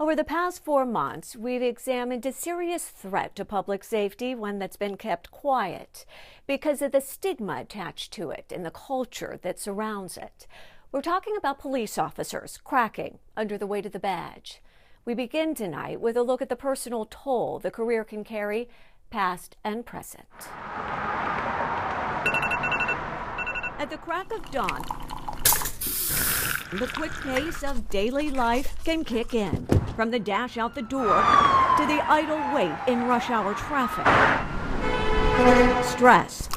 Over the past 4 months, we've examined a serious threat to public safety, one that's been kept quiet because of the stigma attached to it and the culture that surrounds it. We're talking about police officers cracking under the weight of the badge. We begin tonight with a look at the personal toll the career can carry, past and present. At the crack of dawn, the quick pace of daily life can kick in, from the dash out the door to the idle wait in rush hour traffic. Stress.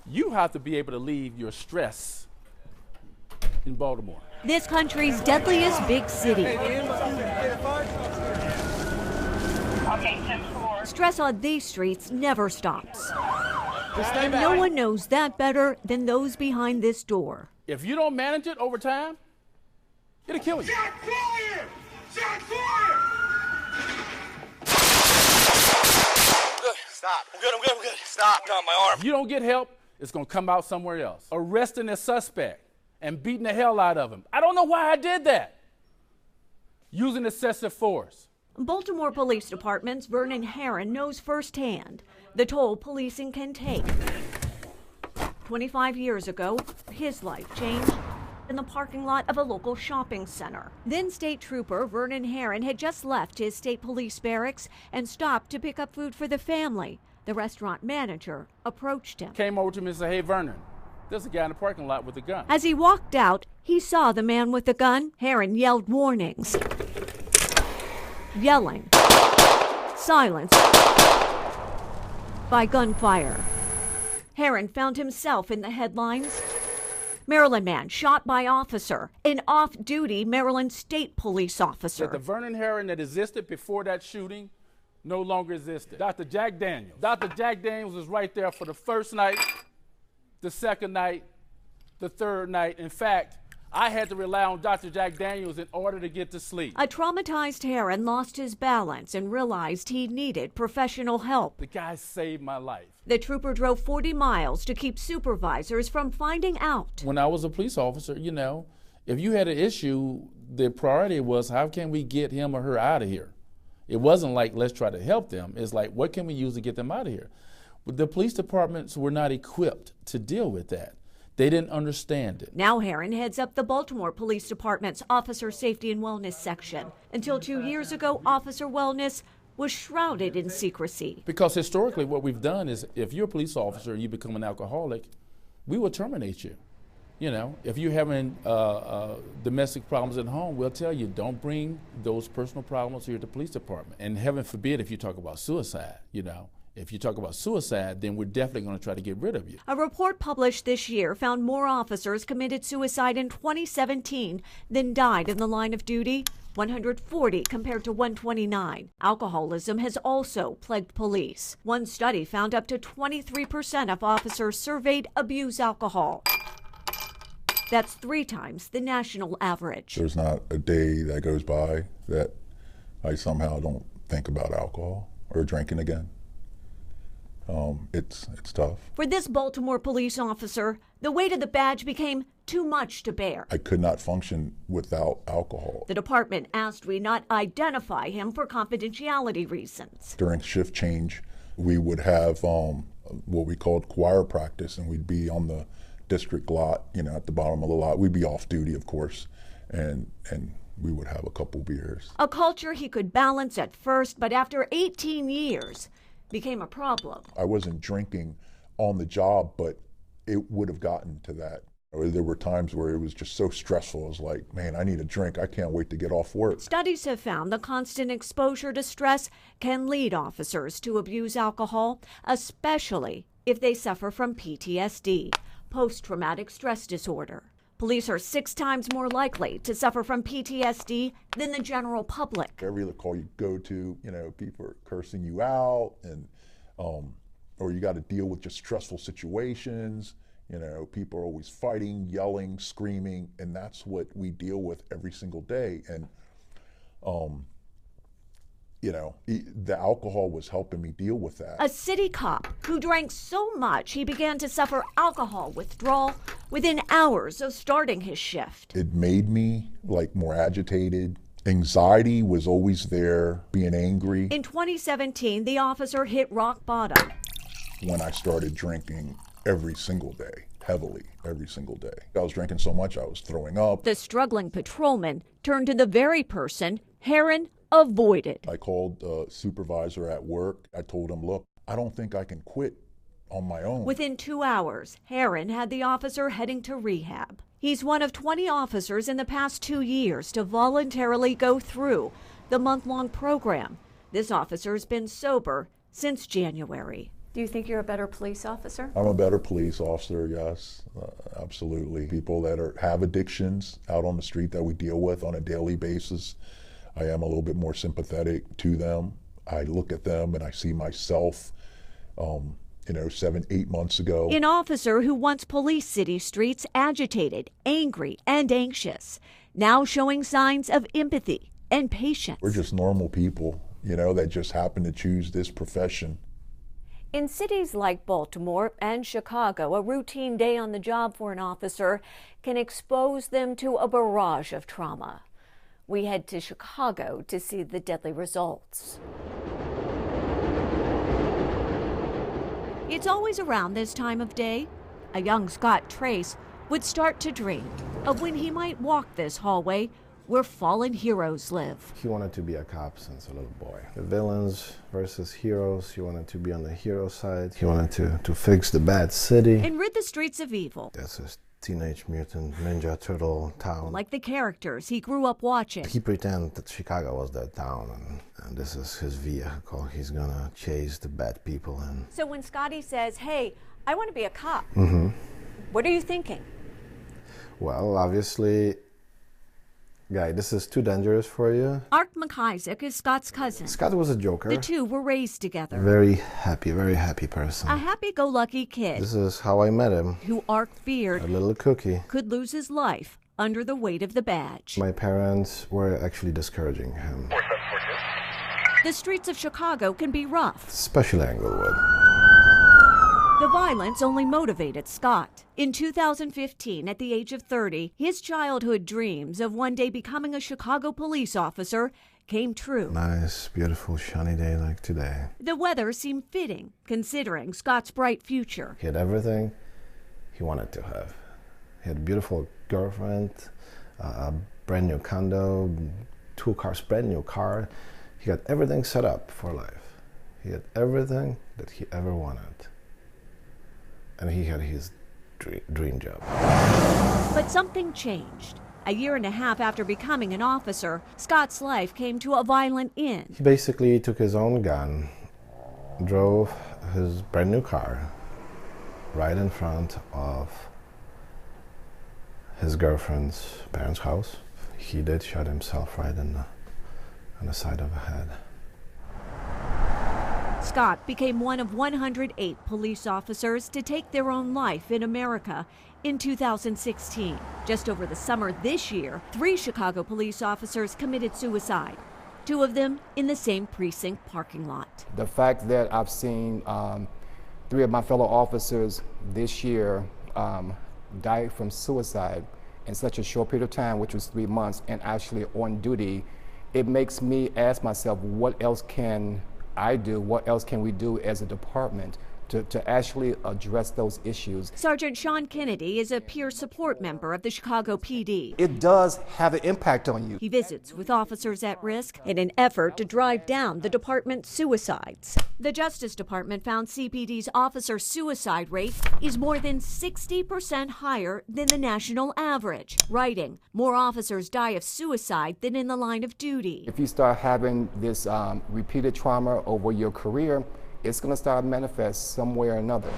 You have to be able to leave your stress in Baltimore. This country's deadliest big city. Stress on these streets never stops. And no one knows that better than those behind this door. If you don't manage it over time, it'll kill you. Shot fire! Shot fire! Good. Stop. I'm good. Stop. Not my arm. If you don't get help, it's going to come out somewhere else. Arresting a suspect and beating the hell out of him. I don't know why I did that. Using excessive force. Baltimore Police Department's Vernon Herron knows firsthand the toll policing can take. 25 years ago, his life changed in the parking lot of a local shopping center. Then State Trooper Vernon Herron had just left his state police barracks and stopped to pick up food for the family. The restaurant manager approached him. Came over to me and said, "Hey, Vernon, there's a guy in the parking lot with a gun." As he walked out, he saw the man with the gun. Herron yelled warnings. Yelling. Silenced by gunfire. Herron found himself in the headlines. Maryland man shot by officer, an off-duty Maryland State Police officer. The Vernon Herron that existed before that shooting no longer existed. Dr. Jack Daniels. Dr. Jack Daniels was right there for the first night, the second night, the third night. In fact, I had to rely on Dr. Jack Daniels in order to get to sleep. A traumatized Herron lost his balance and realized he needed professional help. The guy saved my life. The trooper drove 40 miles to keep supervisors from finding out. When I was a police officer, if you had an issue, the priority was how can we get him or her out of here? It wasn't like let's try to help them. It's like what can we use to get them out of here? But the police departments were not equipped to deal with that. They didn't understand it. Now Herron heads up the Baltimore Police Department's Officer Safety and Wellness section. Until 2 years ago, officer wellness was shrouded in secrecy. Because historically what we've done is if you're a police officer and you become an alcoholic, we will terminate you. If you're having domestic problems at home, we'll tell you don't bring those personal problems here to the police department. And heaven forbid if you talk about suicide, If you talk about suicide, then we're definitely going to try to get rid of you. A report published this year found more officers committed suicide in 2017 than died in the line of duty, 140 compared to 129. Alcoholism has also plagued police. One study found up to 23% of officers surveyed abuse alcohol. That's 3 times the national average. There's not a day that goes by that I somehow don't think about alcohol or drinking again. It's tough. For this Baltimore police officer, the weight of the badge became too much to bear. I could not function without alcohol. The department asked we not identify him for confidentiality reasons. During shift change, we would have what we called choir practice, and we'd be on the district lot, at the bottom of the lot. We'd be off duty, of course, and we would have a couple beers. A culture he could balance at first, but after 18 years, became a problem. I wasn't drinking on the job, but it would have gotten to that. There were times where it was just so stressful. It was like, man, I need a drink. I can't wait to get off work. Studies have found the constant exposure to stress can lead officers to abuse alcohol, especially if they suffer from PTSD, post-traumatic stress disorder. Police are 6 times more likely to suffer from PTSD than the general public. Every other call you go to, people are cursing you out, and or you got to deal with just stressful situations. People are always fighting, yelling, screaming, and that's what we deal with every single day. And the alcohol was helping me deal with that. A city cop who drank so much he began to suffer alcohol withdrawal within hours of starting his shift. It made me more agitated, Anxiety was always there, being angry. In 2017, the officer hit rock bottom. When I started drinking every single day, heavily, every single day. I was drinking so much I was throwing up. The struggling patrolman turned to the very person Herron avoided. I called the supervisor at work. I told him, look, I don't think I can quit on my own. Within 2 hours, Herron had the officer heading to rehab. He's one of 20 officers in the past 2 years to voluntarily go through the month-long program. This officer's been sober since January. Do you think you're a better police officer? I'm a better police officer, yes, absolutely. People that have addictions out on the street that we deal with on a daily basis, I am a little bit more sympathetic to them. I look at them and I see myself, 7-8 months ago. An officer who once policed city streets agitated, angry, and anxious, now showing signs of empathy and patience. We're just normal people, that just happen to choose this profession. In cities like Baltimore and Chicago, a routine day on the job for an officer can expose them to a barrage of trauma. We head to Chicago to see the deadly results. It's always around this time of day. A young Scott Trace would start to dream of when he might walk this hallway where fallen heroes live. He wanted to be a cop since a little boy. The villains versus heroes, he wanted to be on the hero side. He wanted to fix the bad city. And rid the streets of evil. That's his Teenage Mutant Ninja Turtle town. Like the characters he grew up watching. He pretended that Chicago was that town, and this is his vehicle. He's gonna chase the bad people in. So when Scotty says, hey, I want to be a cop, what are you thinking? Well, obviously, guy, this is too dangerous for you. Art McIsaac is Scott's cousin. Scott was a joker. The two were raised together. Very happy person. A happy-go-lucky kid. This is how I met him. Who Art feared a little cookie could lose his life under the weight of the badge. My parents were actually discouraging him. The streets of Chicago can be rough. Especially Englewood. The violence only motivated Scott. In 2015, at the age of 30, his childhood dreams of one day becoming a Chicago police officer came true. Nice, beautiful, sunny day like today. The weather seemed fitting, considering Scott's bright future. He had everything he wanted to have. He had a beautiful girlfriend, a brand new condo, 2 cars, brand new car. He got everything set up for life. He had everything that he ever wanted. And he had his dream job. But something changed. A year and a half after becoming an officer, Scott's life came to a violent end. He basically took his own gun, drove his brand new car right in front of his girlfriend's parents' house. He did shot himself right in the side of the head. Scott became one of 108 police officers to take their own life in America in 2016. Just over the summer this year, 3 Chicago police officers committed suicide, 2 of them in the same precinct parking lot. The fact that I've seen 3 of my fellow officers this year die from suicide in such a short period of time, which was 3 months, and actually on duty, it makes me ask myself, what else can I do? What else can we do as a department to actually address those issues? Sergeant Sean Kennedy is a peer support member of the Chicago PD. It does have an impact on you. He visits with officers at risk in an effort to drive down the department's suicides. The Justice Department found CPD's officer suicide rate is more than 60% higher than the national average, writing, more officers die of suicide than in the line of duty. If you start having this repeated trauma over your career, it's going to start to manifest some way or another.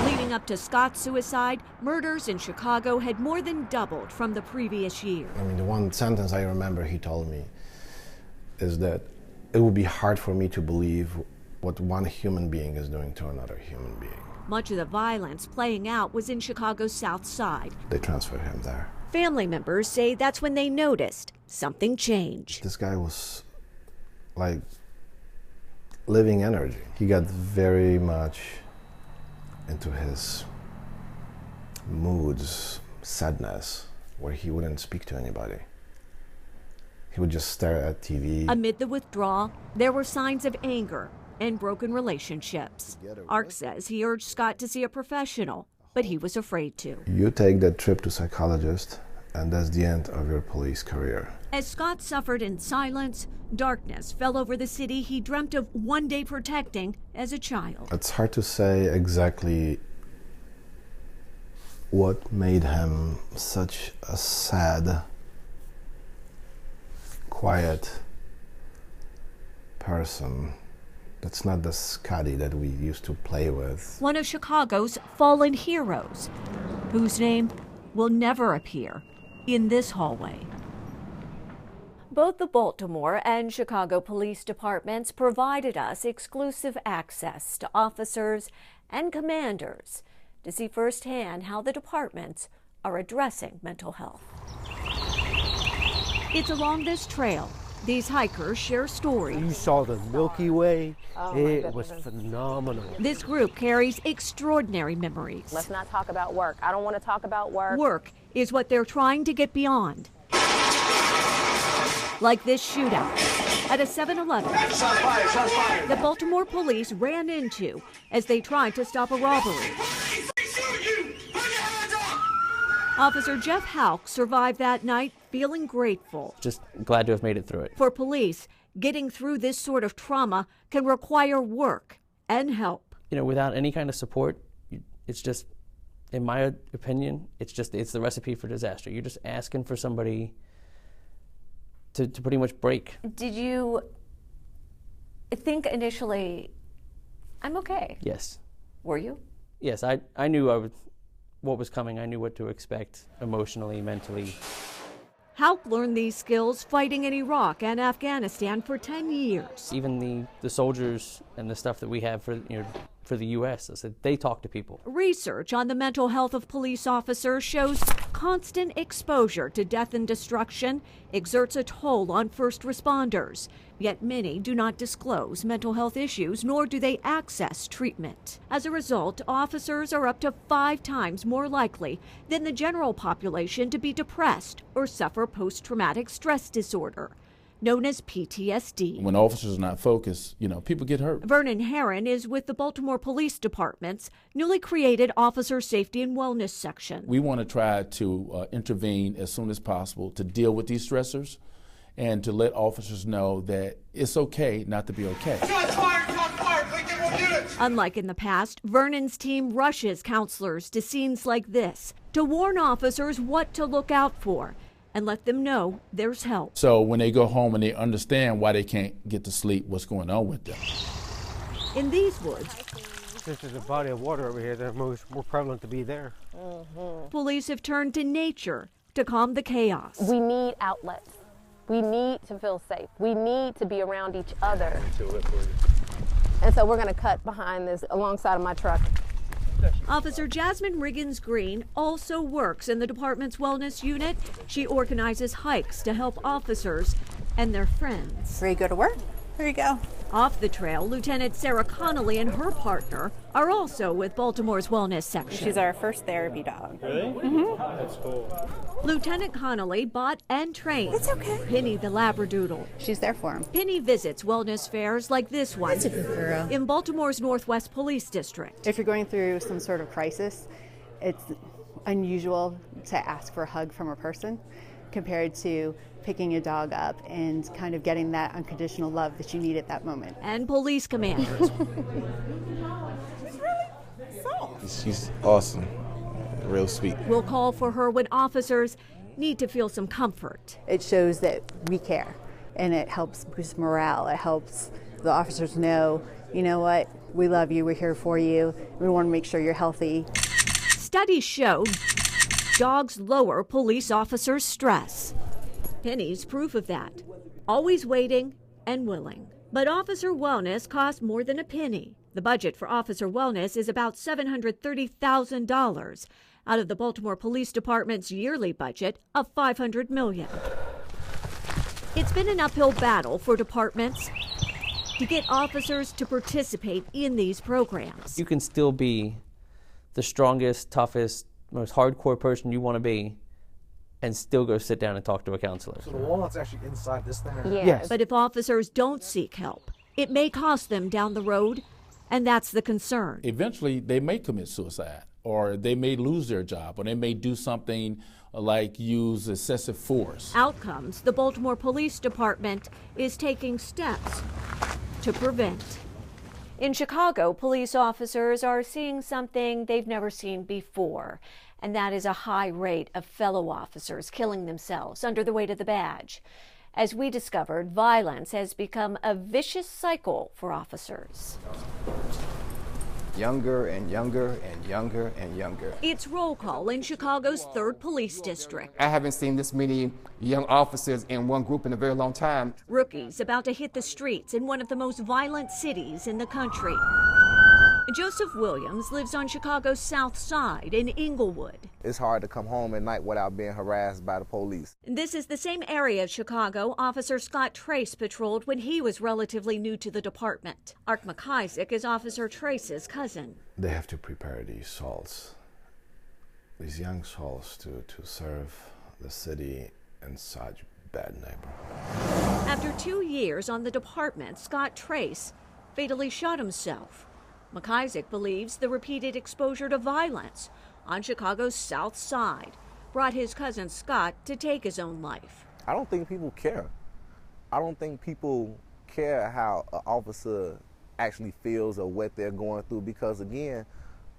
Leading up to Scott's suicide, murders in Chicago had more than doubled from the previous year. I mean, the one sentence I remember he told me is that it would be hard for me to believe what one human being is doing to another human being. Much of the violence playing out was in Chicago's South Side. They transferred him there. Family members say that's when they noticed something changed. This guy was like living energy. He got very much into his moods, sadness, where he wouldn't speak to anybody. He would just stare at TV. Amid the withdrawal, there were signs of anger and broken relationships. Ark says he urged Scott to see a professional, but he was afraid to. You take that trip to psychologist, and that's the end of your police career. As Scott suffered in silence, darkness fell over the city he dreamt of one day protecting as a child. It's hard to say exactly what made him such a sad, quiet person. That's not the Scotty that we used to play with. One of Chicago's fallen heroes, whose name will never appear in this hallway. Both the Baltimore and Chicago police departments provided us exclusive access to officers and commanders to see firsthand how the departments are addressing mental health. It's along this trail these hikers share stories. You saw the Milky Way. It was phenomenal. This group carries extraordinary memories. Let's not talk about work. I don't want to talk about work. Work is what they're trying to get beyond. Like this shootout at a 7-Eleven the Baltimore police ran into as they tried to stop a robbery. Officer Jeff Hauk survived that night feeling grateful. Just glad to have made it through it. For police, getting through this sort of trauma can require work and help. You know, without any kind of support, it's just, in my opinion, it's the recipe for disaster. You're just asking for somebody to pretty much break. Did you think initially, I'm okay? Yes. Were you? Yes, I knew what was coming. I knew what to expect emotionally, mentally. Hauk learned these skills fighting in Iraq and Afghanistan for 10 years. Even the soldiers and the stuff that we have for the U.S., I said, they talk to people. Research on the mental health of police officers shows constant exposure to death and destruction exerts a toll on first responders. Yet many do not disclose mental health issues, nor do they access treatment. As a result, officers are up to 5 times more likely than the general population to be depressed or suffer post-traumatic stress disorder, known as PTSD. When officers are not focused, people get hurt. Vernon Herron is with the Baltimore Police Department's newly created Officer Safety and Wellness section. We want to try to intervene as soon as possible to deal with these stressors and to let officers know that it's okay not to be okay. Shots fired! Shots fired! Please get more units! Unlike in the past, Vernon's team rushes counselors to scenes like this to warn officers what to look out for and let them know there's help. So when they go home and they understand why they can't get to sleep, what's going on with them. In these woods, Since there's a body of water over here, they're more prevalent to be there. police have turned to nature to calm the chaos. We need outlets. We need to feel safe. We need to be around each other. And so we're going to cut behind this alongside of my truck. Officer Jasmine Riggins Green also works in the department's wellness unit. She organizes hikes to help officers and their friends. Ready to go to work? There you go. Off the trail, Lieutenant Sarah Connolly and her partner are also with Baltimore's wellness section. She's our first therapy dog. Really? Mm-hmm. That's cool. Lieutenant Connolly bought and trained Penny the Labradoodle. She's there for him. Penny visits wellness fairs like this one That's a good girl. in Baltimore's Northwest Police District. If you're going through some sort of crisis, it's unusual to ask for a hug from a person compared to picking a dog up and kind of getting that unconditional love that you need at that moment. And police commanders. She's awesome, real sweet. Will call for her when officers need to feel some comfort. It shows that we care, and it helps boost morale. It helps the officers know, you know what, we love you, we're here for you, we want to make sure you're healthy. Studies show dogs lower police officers' stress. Penny's proof of that. Always waiting and willing. But officer wellness costs more than a penny. The budget for officer wellness is about $730,000 out of the Baltimore Police Department's yearly budget of $500 million. It's been an uphill battle for departments to get officers to participate in these programs. You can still be the strongest, toughest, most hardcore person you want to be and still go sit down and talk to a counselor. So the walnut's actually inside this thing? Yes. But if officers don't seek help, it may cost them down the road, and that's the concern. Eventually, they may commit suicide, or they may lose their job, or they may do something like use excessive force. Outcomes, the Baltimore Police Department is taking steps to prevent. In Chicago, police officers are seeing something they've never seen before, and that is a high rate of fellow officers killing themselves under the weight of the badge. As we discovered, violence has become a vicious cycle for officers. Younger and younger and younger and younger. It's roll call in Chicago's 3rd Police District. I haven't seen this many young officers in one group in a very long time. Rookies about to hit the streets in one of the most violent cities in the country. Joseph Williams lives on Chicago's South Side in Inglewood. It's hard to come home at night without being harassed by the police. This is the same area of Chicago Officer Scott Trace patrolled when he was relatively new to the department. Art McIsaac is Officer Trace's cousin. They have to prepare these souls, these young souls, to serve the city in such bad neighborhood. After 2 years on the department, Scott Trace fatally shot himself. McIsaac believes the repeated exposure to violence on Chicago's South Side brought his cousin Scott to take his own life. I don't think people care. I don't think people care how an officer actually feels or what they're going through, because again,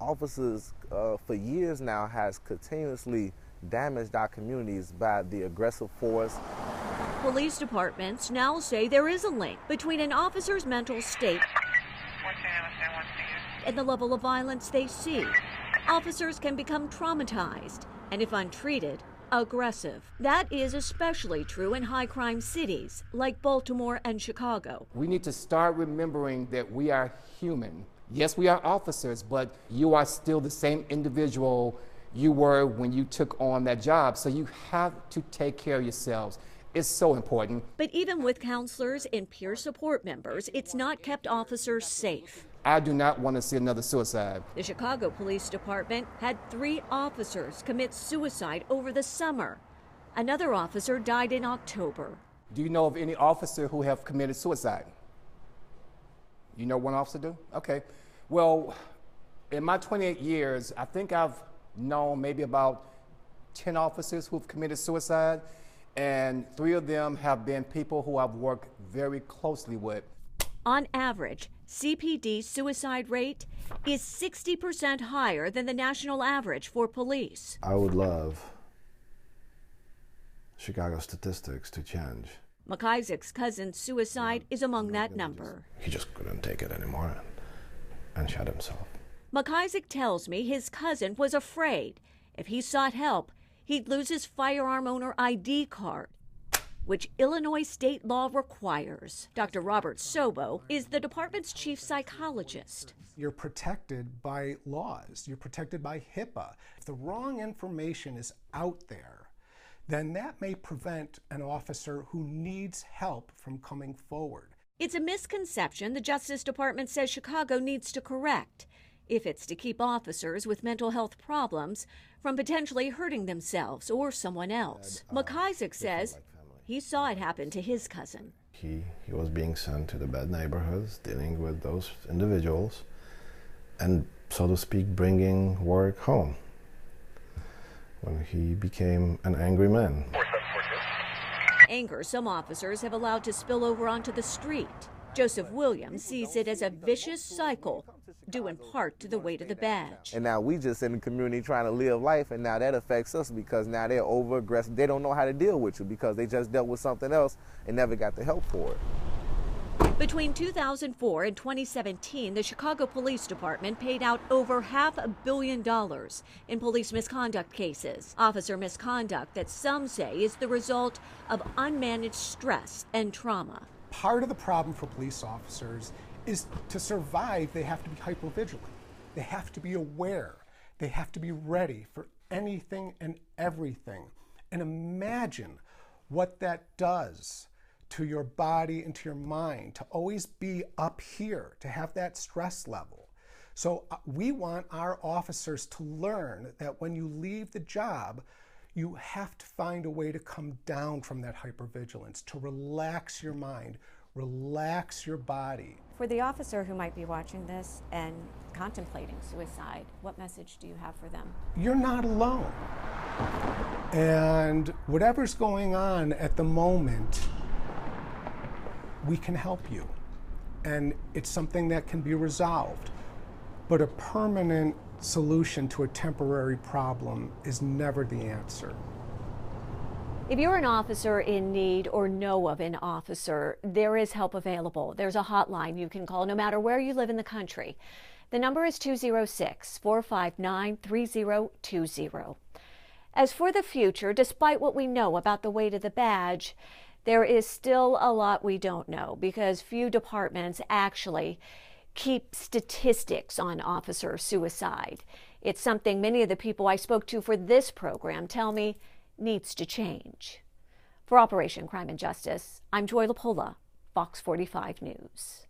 officers for years now has continuously damaged our communities by the aggressive force. Police departments now say there is a link between an officer's mental state and the level of violence they see. Officers can become traumatized and, if untreated, aggressive. That is especially true in high-crime cities like Baltimore and Chicago. We need to start remembering that we are human. Yes, we are officers, but you are still the same individual you were when you took on that job. So you have to take care of yourselves. It's so important. But even with counselors and peer support members, it's not kept officers safe. I do not want to see another suicide. The Chicago Police Department had 3 officers commit suicide over the summer. Another officer died in October. Do you know of any officer who have committed suicide? You know one officer do? Okay. Well, in my 28 years, I think I've known maybe about 10 officers who've committed suicide, and 3 of them have been people who I've worked very closely with. On average, CPD's suicide rate is 60% higher than the national average for police. I would love Chicago statistics to change. McIsaac's cousin's suicide is among that number. He just couldn't take it anymore and shot himself. McIsaac tells me his cousin was afraid if he sought help, he'd lose his firearm owner ID card, which Illinois state law requires. Dr. Robert Sobo is the department's chief psychologist. You're protected by laws. You're protected by HIPAA. If the wrong information is out there, then that may prevent an officer who needs help from coming forward. It's a misconception the Justice Department says Chicago needs to correct if it's to keep officers with mental health problems from potentially hurting themselves or someone else. McIsaac says he saw it happen to his cousin. He was being sent to the bad neighborhoods, dealing with those individuals, and, so to speak, bringing work home when he became an angry man. Anger some officers have allowed to spill over onto the street. Joseph Williams sees it as a vicious cycle, due in part to the weight of the badge. And now we just in the community trying to live life, and now that affects us because now they're over aggressive. They don't know how to deal with you because they just dealt with something else and never got the help for it. Between 2004 and 2017, the Chicago Police Department paid out over $500 million in police misconduct cases. Officer misconduct that some say is the result of unmanaged stress and trauma. Part of the problem for police officers is to survive, they have to be hypervigilant. They have to be aware. They have to be ready for anything and everything. And imagine what that does to your body and to your mind, to always be up here, to have that stress level. So we want our officers to learn that when you leave the job, You have to find a way to come down from that hypervigilance, to relax your mind, relax your body. For the officer who might be watching this and contemplating suicide, what message do you have for them? You're not alone. And whatever's going on at the moment, we can help you. And it's something that can be resolved. But a permanent solution to a temporary problem is never the answer. If you're an officer in need or know of an officer, there is help available. There's a hotline you can call no matter where you live in the country. The number is 206-459-3020. As for the future, despite what we know about the weight of the badge, there is still a lot we don't know because few departments actually keep statistics on officer suicide. It's something many of the people I spoke to for this program tell me needs to change. For Operation Crime and Justice, I'm Joy LaPola, Fox 45 News.